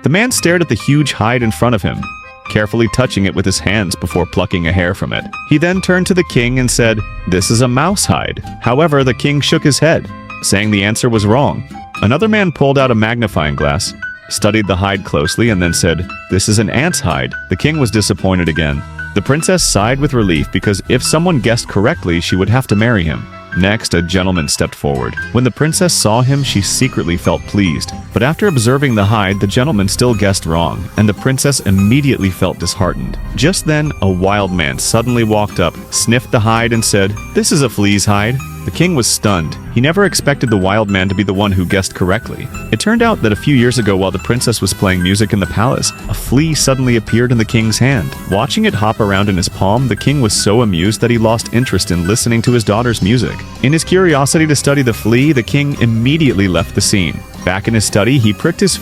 The man stared at the huge hide in front of him, carefully touching it with his hands before plucking a hair from it. He then turned to the king and said, "This is a mouse hide." However, the king shook his head, saying the answer was wrong. Another man pulled out a magnifying glass, studied the hide closely, and then said, "This is an ant's hide." The king was disappointed again. The princess sighed with relief because if someone guessed correctly, she would have to marry him. Next, a gentleman stepped forward. When the princess saw him, she secretly felt pleased. But after observing the hide, the gentleman still guessed wrong, and the princess immediately felt disheartened. Just then, a wild man suddenly walked up, sniffed the hide, and said, "This is a flea's hide." The king was stunned. He never expected the wild man to be the one who guessed correctly. It turned out that a few years ago, while the princess was playing music in the palace, a flea suddenly appeared in the king's hand. Watching it hop around in his palm, the king was so amused that he lost interest in listening to his daughter's music. In his curiosity to study the flea, the king immediately left the scene. Back in his study, he pricked his finger